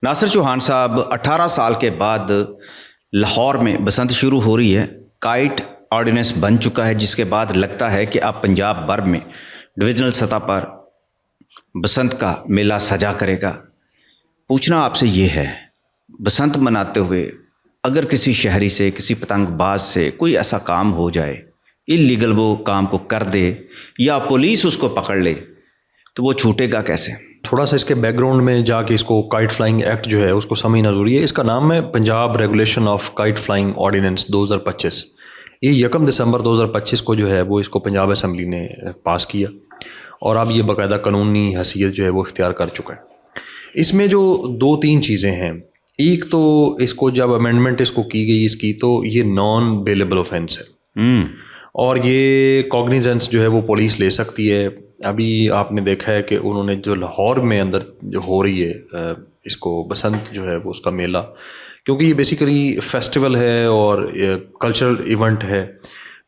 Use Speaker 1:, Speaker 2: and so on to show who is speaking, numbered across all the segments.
Speaker 1: ناصر چوہان صاحب 18 سال کے بعد لاہور میں بسنت شروع ہو رہی ہے. کائٹ آرڈیننس بن چکا ہے جس کے بعد لگتا ہے کہ اب پنجاب بھر میں ڈویژنل سطح پر بسنت کا میلہ سجا کرے گا. پوچھنا آپ سے یہ ہے، بسنت مناتے ہوئے اگر کسی شہری سے، کسی پتنگ باز سے کوئی ایسا کام ہو جائے، انلیگل وہ کام کو کر دے یا پولیس اس کو پکڑ لے، تو وہ چھوٹے گا کیسے؟
Speaker 2: تھوڑا سا اس کے بیک گراؤنڈ میں جا کے اس کو کائٹ فلائنگ ایکٹ جو ہے اس کو سمجھنا ضروری ہے. اس کا نام ہے Punjab regulation of kite flying ordinance 2025. یہ 1 دسمبر 2025 کو جو ہے وہ اس کو پنجاب اسمبلی نے پاس کیا اور اب یہ باقاعدہ قانونی حیثیت جو ہے وہ اختیار کر چکا ہے. اس میں جو 2-3 چیزیں ہیں، ایک تو اس کو جب امینڈمنٹ اس کو کی گئی اس کی، تو یہ نان بیلیبل اوفینس ہے اور یہ کوگنیزنس جو ہے وہ پولیس لے سکتی ہے. ابھی آپ نے دیکھا ہے کہ انہوں نے جو لاہور میں اندر جو ہو رہی ہے اس کو بسنت جو ہے وہ اس کا میلہ، کیونکہ یہ بیسیکلی فیسٹیول ہے اور کلچرل ایونٹ ہے،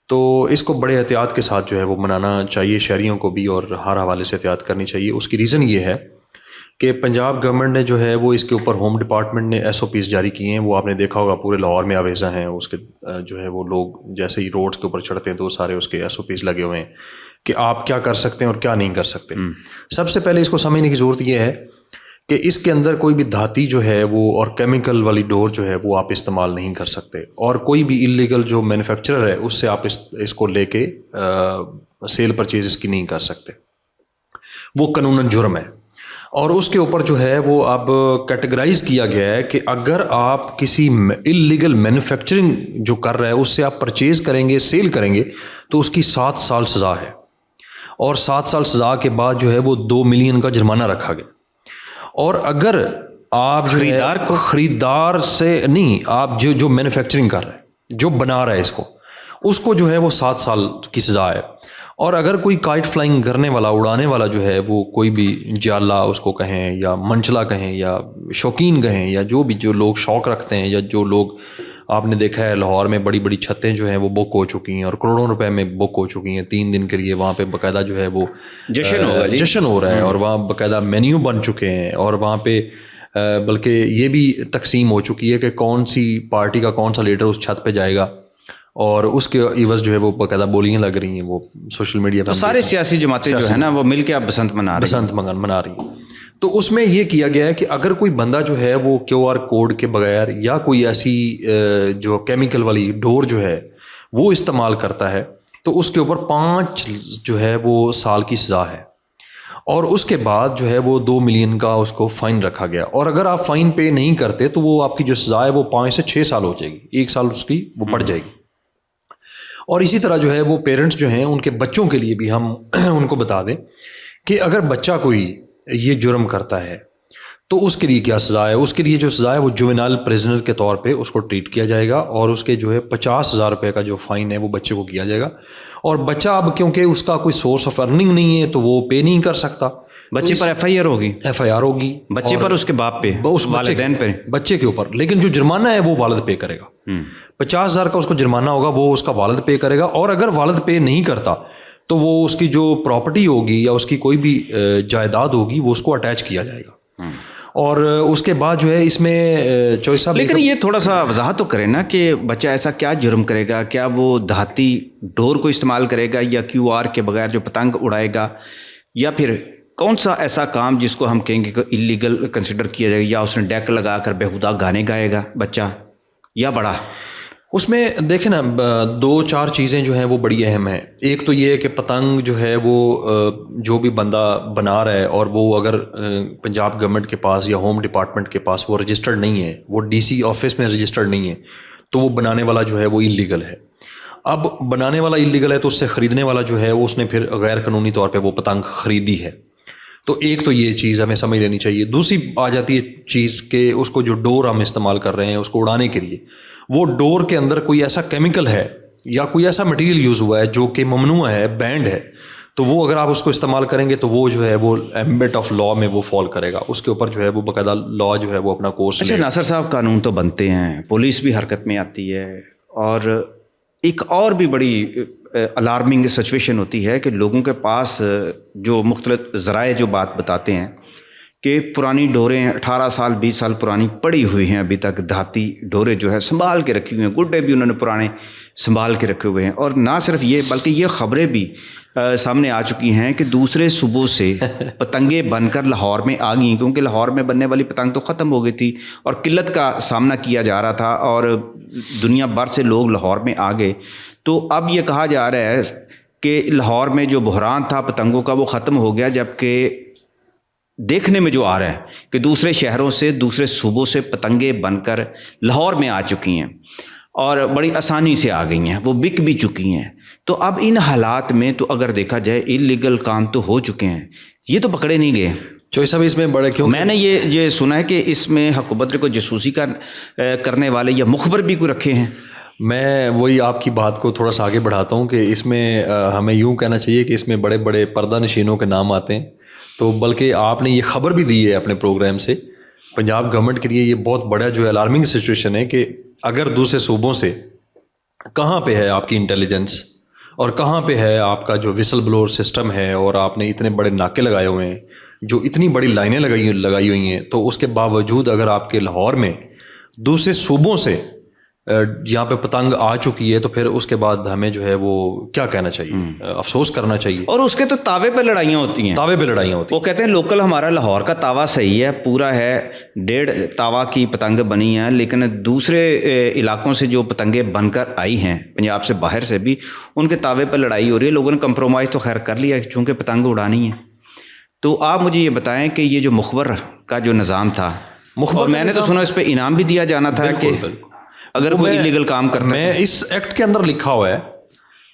Speaker 2: تو اس کو بڑے احتیاط کے ساتھ جو ہے وہ منانا چاہیے شہریوں کو بھی، اور ہر حوالے سے احتیاط کرنی چاہیے. اس کی ریزن یہ ہے کہ پنجاب گورنمنٹ نے جو ہے وہ اس کے اوپر ہوم ڈپارٹمنٹ نے SOPs جاری کیے ہیں. وہ آپ نے دیکھا ہوگا پورے لاہور میں آویزہ ہیں اس کے، جو ہے وہ لوگ جیسے ہی روڈز کے اوپر چڑھتے ہیں تو سارے اس کے SOPs لگے ہوئے ہیں کہ آپ کیا کر سکتے ہیں اور کیا نہیں کر سکتے. سب سے پہلے اس کو سمجھنے کی ضرورت یہ ہے کہ اس کے اندر کوئی بھی دھاتی جو ہے وہ اور کیمیکل والی ڈور جو ہے وہ آپ استعمال نہیں کر سکتے، اور کوئی بھی انلیگل جو مینوفیکچرر ہے اس سے آپ اس کو لے کے سیل پرچیز اس کی نہیں کر سکتے. وہ قانوناً جرم ہے. اور اس کے اوپر جو ہے وہ اب کیٹیگرائز کیا گیا ہے کہ اگر آپ کسی انلیگل مینوفیکچرنگ جو کر رہا ہے اس سے آپ پرچیز کریں گے، سیل کریں گے، تو اس کی 7 سال سزا ہے، اور 7 سال سزا کے بعد جو ہے وہ 2 ملین کا جرمانہ رکھا گیا. اور اگر آپ خریدار سے نہیں، آپ جو مینوفیکچرنگ کر رہے ہیں، جو بنا رہا ہے اس کو جو ہے وہ 7 سال کی سزا ہے. اور اگر کوئی کائٹ فلائنگ کرنے والا، اڑانے والا جو ہے وہ کوئی بھی جالا اس کو کہیں یا منچلا کہیں یا شوقین کہیں، یا جو لوگ شوق رکھتے ہیں، یا جو لوگ، آپ نے دیکھا ہے لاہور میں بڑی بڑی چھتیں جو ہیں وہ بک ہو چکی ہیں اور کروڑوں روپے میں بک ہو چکی ہیں 3 دن کے لیے. وہاں پہ باقاعدہ جو ہے وہ جشن ہو رہا ہے، اور وہاں باقاعدہ مینیو بن چکے ہیں، اور وہاں پہ بلکہ یہ بھی تقسیم ہو چکی ہے کہ کون سی پارٹی کا کون سا لیڈر اس چھت پہ جائے گا، اور اس کے عوض جو ہے وہ باقاعدہ بولیاں لگ رہی ہیں. وہ سوشل میڈیا پہ
Speaker 1: سارے سیاسی جماعتیں جو ہے نا وہ مل کے اب بسنت منا
Speaker 2: رہی ہیں. تو اس میں یہ کیا گیا ہے کہ اگر کوئی بندہ جو ہے وہ QR کوڈ کے بغیر یا کوئی ایسی جو کیمیکل والی ڈور جو ہے وہ استعمال کرتا ہے تو اس کے اوپر 5 جو ہے وہ سال کی سزا ہے، اور اس کے بعد جو ہے وہ 2 ملین کا اس کو فائن رکھا گیا. اور اگر آپ فائن پے نہیں کرتے تو وہ آپ کی جو سزا ہے وہ 5 سے 6 سال ہو جائے گی، 1 سال اس کی وہ بڑھ جائے گی. اور اسی طرح جو ہے وہ پیرنٹس جو ہیں ان کے بچوں کے لیے بھی ہم ان کو بتا دیں کہ اگر بچہ کوئی یہ جرم کرتا ہے تو اس کے لیے کیا سزا ہے. اس کے لیے جو سزا ہے وہ جوینائل پریزنر کے طور پہ اس کو ٹریٹ کیا جائے گا، اور اس کے جو ہے 50,000 روپے کا جو فائن ہے وہ بچے کو کیا جائے گا. اور بچہ اب کیونکہ اس کا کوئی سورس آف ارننگ نہیں ہے تو وہ پے نہیں کر سکتا،
Speaker 1: بچے پر FIR ہوگی، بچے پر، اس کے باپ پہ، اس والدین پہ،
Speaker 2: بچے کے اوپر. لیکن جو جرمانہ ہے وہ والد پے کرے گا. 50,000 کا اس کو جرمانہ ہوگا، وہ اس کا والد پے کرے گا. اور اگر والد پے نہیں کرتا تو وہ اس کی جو پراپرٹی ہوگی یا اس کی کوئی بھی جائیداد ہوگی وہ اس کو اٹیچ کیا جائے گا. اور اس کے بعد جو ہے اس میں چوائس صاحب،
Speaker 1: لیکن یہ تھوڑا سا وضاحت تو کرے نا کہ بچہ ایسا کیا جرم کرے گا؟ کیا وہ دھاتی ڈور کو استعمال کرے گا، یا QR کے بغیر جو پتنگ اڑائے گا، یا پھر کون سا ایسا کام جس کو ہم کہیں گے کہ انلیگل کنسیڈر کیا جائے گا؟ یا اس نے ڈیک لگا کر بیہودہ گانے گائے گا بچہ، یا بڑا؟
Speaker 2: اس میں دیکھیں نا 2-4 چیزیں جو ہیں وہ بڑی اہم ہیں. ایک تو یہ ہے کہ پتنگ جو ہے وہ جو بھی بندہ بنا رہا ہے اور وہ اگر پنجاب گورنمنٹ کے پاس یا ہوم ڈپارٹمنٹ کے پاس وہ رجسٹرڈ نہیں ہے، وہ DC آفس میں رجسٹرڈ نہیں ہے، تو وہ بنانے والا جو ہے وہ انلیگل ہے. اب بنانے والا انلیگل ہے تو اس سے خریدنے والا جو ہے وہ اس نے پھر غیر قانونی طور پہ وہ پتنگ خریدی ہے. تو ایک تو یہ چیز ہمیں سمجھ لینی چاہیے. دوسری آ جاتی ہے چیز کہ اس کو جو ڈور ہم استعمال کر رہے ہیں اس کو اڑانے کے لیے، وہ ڈور کے اندر کوئی ایسا کیمیکل ہے یا کوئی ایسا مٹیریل یوز ہوا ہے جو کہ ممنوع ہے، بینڈ ہے، تو وہ اگر آپ اس کو استعمال کریں گے تو وہ جو ہے وہ ایمبٹ آف لا میں وہ فال کرے گا. اس کے اوپر جو ہے وہ باقاعدہ لا جو ہے وہ اپنا کورس.
Speaker 1: اچھا ناصر صاحب، قانون تو بنتے ہیں، پولیس بھی حرکت میں آتی ہے، اور ایک اور بھی بڑی الارمنگ سچویشن ہوتی ہے کہ لوگوں کے پاس جو مختلف ذرائع جو بات بتاتے ہیں کہ پرانی ڈوریں 18 سال 20 سال پرانی پڑی ہوئی ہیں ابھی تک، دھاتی ڈوریں جو ہے سنبھال کے رکھی ہوئی ہیں، گڈے بھی انہوں نے پرانے سنبھال کے رکھے ہوئے ہیں. اور نہ صرف یہ بلکہ یہ خبریں بھی سامنے آ چکی ہیں کہ دوسرے صوبوں سے پتنگیں بن کر لاہور میں آ گئیں، کیونکہ لاہور میں بننے والی پتنگ تو ختم ہو گئی تھی اور قلت کا سامنا کیا جا رہا تھا اور دنیا بھر سے لوگ لاہور میں آ گئے. تو اب یہ کہا جا رہا ہے کہ لاہور میں جو بحران تھا پتنگوں کا وہ ختم ہو گیا، جبکہ دیکھنے میں جو آ رہا ہے کہ دوسرے شہروں سے دوسرے صوبوں سے پتنگیں بن کر لاہور میں آ چکی ہیں اور بڑی آسانی سے آ گئی ہیں، وہ بک بھی چکی ہیں. تو اب ان حالات میں تو اگر دیکھا جائے انلیگل کام تو ہو چکے ہیں، یہ تو پکڑے نہیں گئے.
Speaker 2: چوئی صاحب اس میں بڑے کیوں
Speaker 1: میں نے یہ سنا ہے کہ اس میں حق بدر کو جاسوسی کرنے والے یا مخبر بھی کوئی رکھے ہیں.
Speaker 2: میں وہی آپ کی بات کو تھوڑا سا آگے بڑھاتا ہوں کہ اس میں ہمیں یوں کہنا چاہیے کہ اس میں بڑے بڑے پردہ نشینوں کے نام آتے ہیں. تو بلکہ آپ نے یہ خبر بھی دی ہے اپنے پروگرام سے، پنجاب گورنمنٹ کے لیے یہ بہت بڑا جو ہے الارمنگ سچویشن ہے کہ اگر دوسرے صوبوں سے کہاں پہ ہے آپ کی انٹیلیجنس اور کہاں پہ ہے آپ کا جو وسل بلور سسٹم ہے، اور آپ نے اتنے بڑے ناکے لگائے ہوئے ہیں، جو اتنی بڑی لائنیں لگائی ہوئی ہیں، تو اس کے باوجود اگر آپ کے لاہور میں دوسرے صوبوں سے یہاں پہ پتنگ آ چکی ہے تو پھر اس کے بعد ہمیں جو ہے وہ کیا کہنا چاہیے، افسوس کرنا چاہیے.
Speaker 1: اور اس کے تو تاوے پہ لڑائیاں ہوتی ہیں،
Speaker 2: تاوے پہ لڑائیاں ہوتی ہیں.
Speaker 1: وہ کہتے ہیں لوکل ہمارا لاہور کا تاوا صحیح ہے، پورا ہے 1.5 تاوا کی پتنگ بنی ہیں، لیکن دوسرے علاقوں سے جو پتنگیں بن کر آئی ہیں پنجاب سے باہر سے بھی، ان کے تاوے پہ لڑائی ہو رہی ہے. لوگوں نے کمپرومائز تو خیر کر لیا چونکہ پتنگ اڑانی ہے. تو آپ مجھے یہ بتائیں کہ یہ جو مخبر کا جو نظام تھا، اور میں نے تو سنا اس پہ انعام بھی دیا جانا تھا کہ اگر کوئی انلیگل کام کرتا ہے.
Speaker 2: میں اس ایکٹ کے اندر لکھا ہوا ہے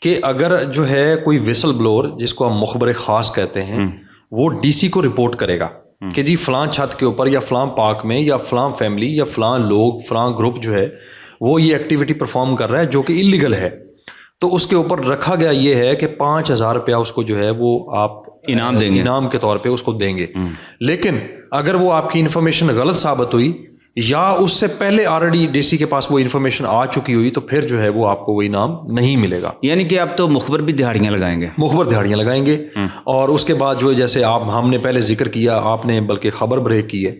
Speaker 2: کہ اگر جو ہے کوئی وسل بلور جس کو ہم مخبر خاص کہتے ہیں، وہ ڈی سی کو رپورٹ کرے گا کہ جی فلاں چھت کے اوپر یا فلاں پارک میں یا فلاں فیملی یا فلاں لوگ فلاں گروپ جو ہے وہ یہ ایکٹیویٹی پرفارم کر رہا ہے جو کہ انلیگل ہے، تو اس کے اوپر رکھا گیا یہ ہے کہ 5,000 روپیہ اس کو جو ہے وہ آپ
Speaker 1: انعام دیں گے،
Speaker 2: انعام کے طور پہ اس کو دیں گے. لیکن اگر وہ آپ کی انفارمیشن غلط ثابت ہوئی یا اس سے پہلے آلریڈی ڈی سی کے پاس وہ انفارمیشن آ چکی ہوئی تو پھر جو ہے وہ آپ کو وہ انعام نہیں ملے گا.
Speaker 1: یعنی کہ اب تو مخبر بھی دہاڑیاں لگائیں گے،
Speaker 2: مخبر دہاڑیاں لگائیں گے. اور اس کے بعد جو ہے جیسے ہم نے پہلے ذکر کیا، آپ نے بلکہ خبر بریک کی ہے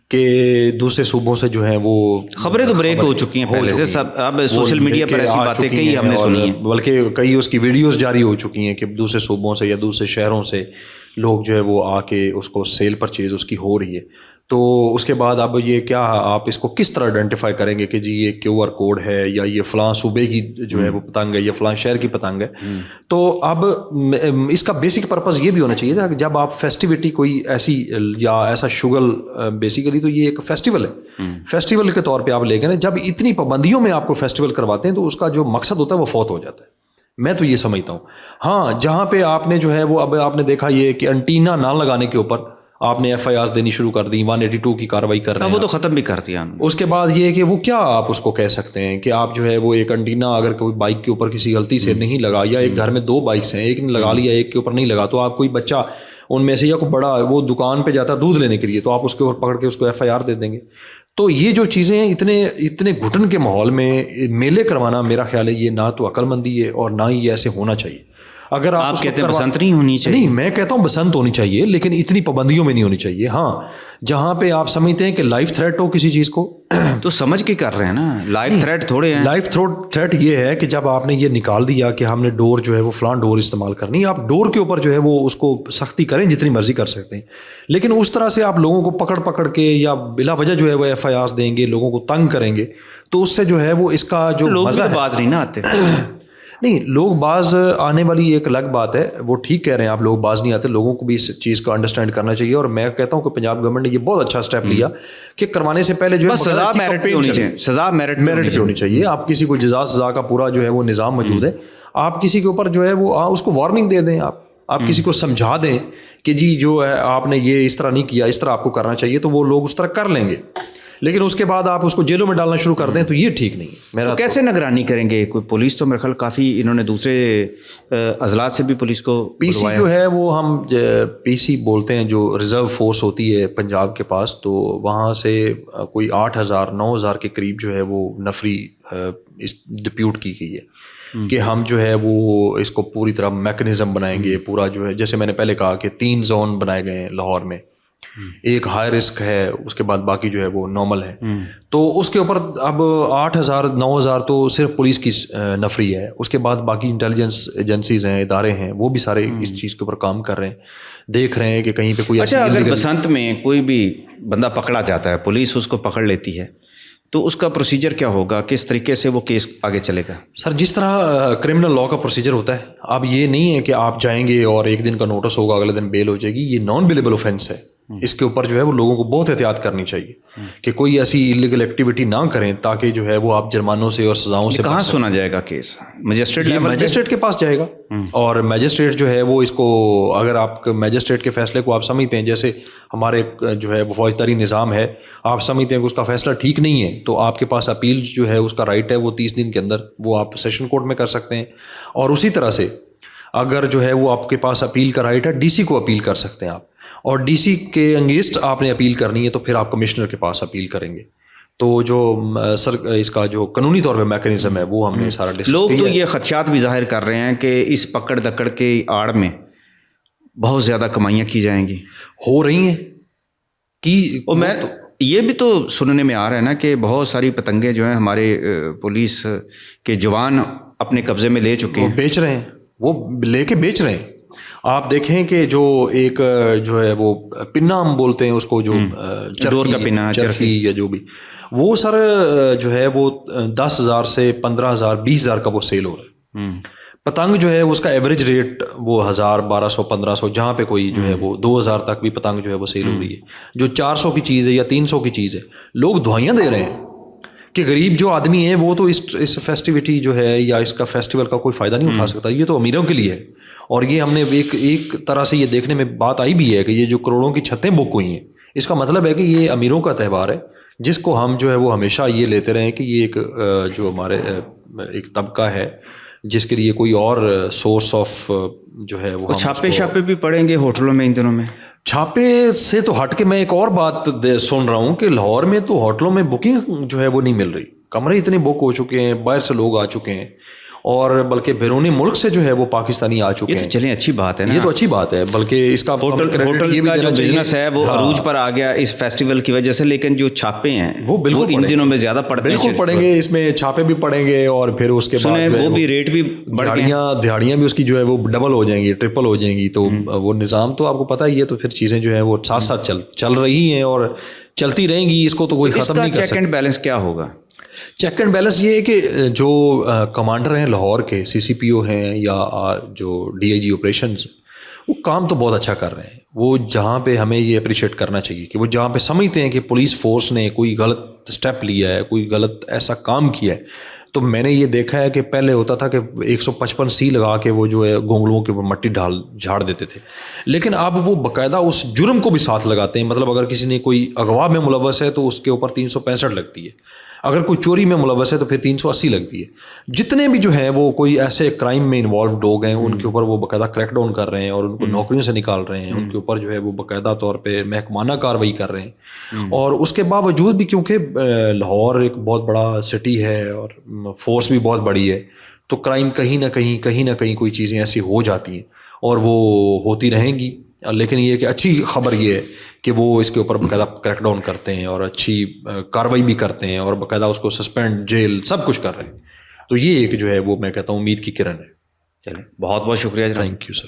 Speaker 2: کہ دوسرے صوبوں سے جو ہیں وہ
Speaker 1: خبریں تو بریک ہو چکی ہیں پہلے سے، سب اب سوشل میڈیا پر ایسی باتیں کئی ہم نے سنی ہیں،
Speaker 2: بلکہ کئی اس کی ویڈیوز جاری ہو چکی ہیں کہ دوسرے صوبوں سے یا دوسرے شہروں سے لوگ جو ہے وہ آ کے اس کو سیل پرچیز اس کی ہو رہی ہے. تو اس کے بعد اب یہ کیا آپ اس کو کس طرح آئیڈینٹیفائی کریں گے کہ جی یہ QR کوڈ ہے یا یہ فلاں صوبے کی جو ہے وہ پتنگ ہے یا فلاں شہر کی پتنگ ہے. تو اب اس کا بیسک پرپز یہ بھی ہونا چاہیے تھا کہ جب آپ فیسٹیوٹی کوئی ایسی یا ایسا شغل، بیسیکلی تو یہ ایک فیسٹیول ہے، فیسٹیول کے طور پہ آپ لے گئے، جب اتنی پابندیوں میں آپ کو فیسٹیول کرواتے ہیں تو اس کا جو مقصد ہوتا ہے وہ فوت ہو جاتا ہے. میں تو یہ سمجھتا ہوں. ہاں جہاں پہ آپ نے جو ہے وہ اب آپ نے دیکھا یہ کہ انٹینا نہ لگانے کے اوپر آپ نے FIRs دینی شروع کر دی، 182 کی کاروائی کر رہے ہیں،
Speaker 1: وہ تو ختم بھی کر دیا.
Speaker 2: اس کے بعد یہ کہ وہ کیا آپ اس کو کہہ سکتے ہیں کہ آپ جو ہے وہ ایک انٹینا اگر کوئی بائک کے اوپر کسی غلطی سے نہیں لگا، یا ایک گھر میں 2 بائکس ہیں، ایک نے لگا لیا ایک کے اوپر نہیں لگا، تو آپ کوئی بچہ ان میں سے یا کوئی بڑا وہ دکان پہ جاتا ہے دودھ لینے کے لیے تو آپ اس کے اوپر پکڑ کے اس کو FIR دے دیں گے. تو یہ جو چیزیں اتنے گھٹن کے ماحول میں میلے کروانا، میرا خیال ہے یہ نہ تو عقل مندی ہے اور نہ ہی یہ ایسے ہونا چاہیے. اگر
Speaker 1: آپ کہتے ہیں بسنت نہیں ہونی چاہیے،
Speaker 2: نہیں میں کہتا ہوں بسنت ہونی چاہیے لیکن اتنی پابندیوں میں نہیں ہونی چاہیے. ہاں جہاں پہ آپ سمجھتے ہیں کہ لائف تھریٹ ہو کسی چیز کو
Speaker 1: تو سمجھ کے کر رہے ہیں نا، لائف تھریٹ تھوڑے ہیں.
Speaker 2: لائف تھریٹ یہ ہے کہ جب آپ نے یہ نکال دیا کہ ہم نے ڈور جو ہے وہ فلاں ڈور استعمال کرنی ہے، آپ ڈور کے اوپر جو ہے وہ اس کو سختی کریں جتنی مرضی کر سکتے ہیں، لیکن اس طرح سے آپ لوگوں کو پکڑ کے یا بلا وجہ جو ہے وہ FIRs دیں گے، لوگوں کو تنگ کریں گے، تو اس سے جو ہے وہ اس کا جو
Speaker 1: لوگ
Speaker 2: مزہ ہے
Speaker 1: باز نہیں نہ آتے.
Speaker 2: نہیں، لوگ باز آنے والی ایک الگ بات ہے، وہ ٹھیک کہہ رہے ہیں آپ، لوگ باز نہیں آتے، لوگوں کو بھی اس چیز کو انڈرسٹینڈ کرنا چاہیے. اور میں کہتا ہوں کہ پنجاب گورنمنٹ نے یہ بہت اچھا اسٹیپ لیا کہ کروانے سے پہلے جو ہے
Speaker 1: سزا میرٹ پہ ہونی چاہیے، سزا میرٹ
Speaker 2: پہ ہونی چاہیے. آپ کسی کو جزا سزا کا پورا جو ہے وہ نظام موجود ہے، آپ کسی کے اوپر جو ہے وہ اس کو وارننگ دے دیں، آپ کسی کو سمجھا دیں کہ جی جو ہے آپ نے یہ اس طرح نہیں کیا، اس طرح آپ کو کرنا چاہیے، تو وہ لوگ اس طرح کر لیں گے. لیکن اس کے بعد آپ اس کو جیلوں میں ڈالنا شروع کر دیں تو یہ ٹھیک نہیں ہے.
Speaker 1: تو کیسے نگرانی کریں گے؟ کوئی پولیس تو میرے خیال کافی انہوں نے دوسرے اضلاع سے بھی پولیس کو
Speaker 2: PC جو ہے وہ ہم PC بولتے ہیں، جو ریزرو فورس ہوتی ہے پنجاب کے پاس، تو وہاں سے کوئی 8,000 9,000 کے قریب جو ہے وہ نفری ڈپیوٹ کی گئی ہے کہ ہم جو ہے وہ اس کو پوری طرح میکنزم بنائیں گے. پورا جو ہے جیسے میں نے پہلے کہا کہ 3 زون بنائے گئے ہیں لاہور میں، ایک ہائی رسک ہے، اس کے بعد باقی جو ہے وہ نارمل ہے. تو اس کے اوپر اب 8,000 9,000 تو صرف پولیس کی نفری ہے. اس کے بعد باقی انٹیلیجنس ایجنسیز ہیں، ادارے ہیں، وہ بھی سارے اس چیز کے اوپر کام کر رہے ہیں، دیکھ رہے ہیں کہ کہیں پہ کوئی.
Speaker 1: اچھا، اگر بسنت میں کوئی بھی بندہ پکڑا جاتا ہے، پولیس اس کو پکڑ لیتی ہے، تو اس کا پروسیجر کیا ہوگا؟ کس طریقے سے وہ کیس آگے چلے گا؟
Speaker 2: سر جس طرح کرمنل لا کا پروسیجر ہوتا ہے، اب یہ نہیں ہے کہ آپ جائیں گے اور ایک دن کا نوٹس ہوگا، اگلے دن بیل ہو جائے گی. یہ نان بیلیبل اوفینس ہے. اس کے اوپر جو ہے وہ لوگوں کو بہت احتیاط کرنی چاہیے کہ کوئی ایسی انلیگل ایکٹیویٹی نہ کریں، تاکہ جو ہے وہ آپ جرمانوں سے اور سزاؤں سے.
Speaker 1: کہاں سنا جائے گا کیس؟ Magistrate level?
Speaker 2: میجسٹریٹ کے پاس جائے گا، اور میجسٹریٹ جو ہے وہ اس کو، اگر آپ میجسٹریٹ کے فیصلے کو آپ سمجھتے ہیں، جیسے ہمارے جو ہے وہ فوجداری نظام ہے، آپ سمجھتے ہیں کہ اس کا فیصلہ ٹھیک نہیں ہے، تو آپ کے پاس اپیل جو ہے اس کا رائٹ ہے، وہ 30 دن کے اندر وہ آپ سیشن کورٹ میں کر سکتے ہیں. اور اسی طرح سے اگر جو ہے وہ آپ کے پاس اپیل کا رائٹ ہے، ڈی سی کو اپیل کر سکتے ہیں آپ، اور ڈی سی کے انگیسٹ آپ نے اپیل کرنی ہے تو پھر آپ کمشنر کے پاس اپیل کریں گے. تو جو سر اس کا جو قانونی طور پہ میکینزم ہے وہ ہم نے سارا ڈسکس کیا.
Speaker 1: لوگ تو یہ خدشات بھی ظاہر کر رہے ہیں کہ اس پکڑ دکڑ کے آڑ میں بہت زیادہ کمائیاں کی جائیں گی،
Speaker 2: ہو رہی ہیں کہ.
Speaker 1: اور میں یہ بھی تو سننے میں آ رہا ہے نا کہ بہت ساری پتنگیں جو ہیں ہمارے پولیس کے جوان اپنے قبضے میں لے چکے ہیں،
Speaker 2: بیچ رہے ہیں، وہ لے کے بیچ رہے ہیں. آپ دیکھیں کہ جو ایک جو ہے وہ پنا ہم بولتے ہیں اس کو، جو
Speaker 1: ڈور کا پنا،
Speaker 2: چرخی یا جو بھی، وہ سر جو ہے وہ 10,000 سے 15,000 20,000 کا وہ سیل ہو رہا ہے. پتنگ جو ہے اس کا ایوریج ریٹ وہ 1,000 1,200 1,500، جہاں پہ کوئی جو ہے وہ 2,000 تک بھی پتنگ جو ہے وہ سیل ہو رہی ہے. جو 400 کی چیز ہے یا 300 کی چیز ہے، لوگ دھوائیاں دے رہے ہیں کہ غریب جو آدمی ہے وہ تو اس فیسٹیوٹی جو ہے یا اس کا فیسٹیول کا کوئی فائدہ نہیں اٹھا سکتا. یہ تو امیروں کے لیے ہے. اور یہ ہم نے ایک طرح سے یہ دیکھنے میں بات آئی بھی ہے کہ یہ جو کروڑوں کی چھتیں بک ہوئی ہیں، اس کا مطلب ہے کہ یہ امیروں کا تہوار ہے، جس کو ہم جو ہے وہ ہمیشہ یہ لیتے رہیں کہ یہ ایک جو ہمارے ایک طبقہ ہے جس کے لیے کوئی اور سورس آف جو ہے وہ.
Speaker 1: چھاپے بھی پڑیں گے ہوٹلوں میں ان دنوں میں؟
Speaker 2: چھاپے سے تو ہٹ کے میں ایک اور بات سن رہا ہوں کہ لاہور میں تو ہوٹلوں میں بکنگ جو ہے وہ نہیں مل رہی. کمرے اتنے بک ہو چکے ہیں، باہر سے لوگ آ چکے ہیں، اور بلکہ بیرونی ملک سے جو ہے وہ پاکستانی آ چکے ہیں.
Speaker 1: یہ تو چلیں اچھی بات ہے نا،
Speaker 2: یہ تو اچھی بات ہے. بلکہ اس کا
Speaker 1: ہوٹل کا جو بزنس ہے وہ عروج پر آ گیا اس فیسٹیول کی وجہ سے، لیکن جو چھاپے ہیں
Speaker 2: وہ بالکل
Speaker 1: ان دنوں میں زیادہ پڑتے ہیں.
Speaker 2: بالکل پڑیں گے، اس میں چھاپے بھی پڑیں گے، اور پھر اس کے بعد
Speaker 1: وہ بھی ریٹ بھی بڑھ گئے،
Speaker 2: دہاڑیاں بھی اس کی جو ہے وہ ڈبل ہو جائیں گی، ٹرپل ہو جائیں گی. تو وہ نظام تو آپ کو پتہ ہی ہے. تو پھر چیزیں جو ہیں وہ ساتھ ساتھ چل رہی ہیں اور چلتی رہیں گی. اس کو تو کوئی ختم نہیں کر سکتا.
Speaker 1: چیک اینڈ بیلنس کیا ہوگا؟
Speaker 2: چیک اینڈ بیلنس یہ ہے کہ جو کمانڈر ہیں لاہور کے، سی سی پی او ہیں یا جو ڈی آئی جی آپریشنز، وہ کام تو بہت اچھا کر رہے ہیں. وہ جہاں پہ ہمیں یہ اپریشیٹ کرنا چاہیے کہ وہ جہاں پہ سمجھتے ہیں کہ پولیس فورس نے کوئی غلط اسٹیپ لیا ہے، کوئی غلط ایسا کام کیا ہے. تو میں نے یہ دیکھا ہے کہ پہلے ہوتا تھا کہ 155 سی لگا کے وہ جو ہے گونگلوں کے مٹی جھاڑ دیتے تھے، لیکن اب وہ باقاعدہ اس جرم کو بھی ساتھ لگاتے ہیں. مطلب اگر کسی نے کوئی اغوا میں ملوث ہے تو اس کے اوپر 365 لگتی ہے، اگر کوئی چوری میں ملوث ہے تو پھر 380 لگتی ہے. جتنے بھی جو ہیں وہ کوئی ایسے کرائم میں انوالوڈ لوگ ہیں، ان کے اوپر وہ باقاعدہ کریک ڈاؤن کر رہے ہیں اور ان کو نوکریوں سے نکال رہے ہیں. ان کے اوپر جو ہے وہ باقاعدہ طور پہ محکمانہ کارروائی کر رہے ہیں. اور اس کے باوجود بھی کیونکہ لاہور ایک بہت بڑا سٹی ہے اور فورس بھی بہت بڑی ہے، تو کرائم کہیں نہ کہیں کوئی چیزیں ایسی ہو جاتی ہیں اور وہ ہوتی رہیں گی. لیکن یہ کہ اچھی خبر یہ ہے کہ وہ اس کے اوپر باقاعدہ کریک ڈاؤن کرتے ہیں اور اچھی کارروائی بھی کرتے ہیں اور باقاعدہ اس کو سسپینڈ، جیل سب کچھ کر رہے ہیں. تو یہ ایک جو ہے وہ میں کہتا ہوں امید کی کرن ہے.
Speaker 1: چلیں، بہت بہت شکریہ جناب.
Speaker 2: Thank you sir.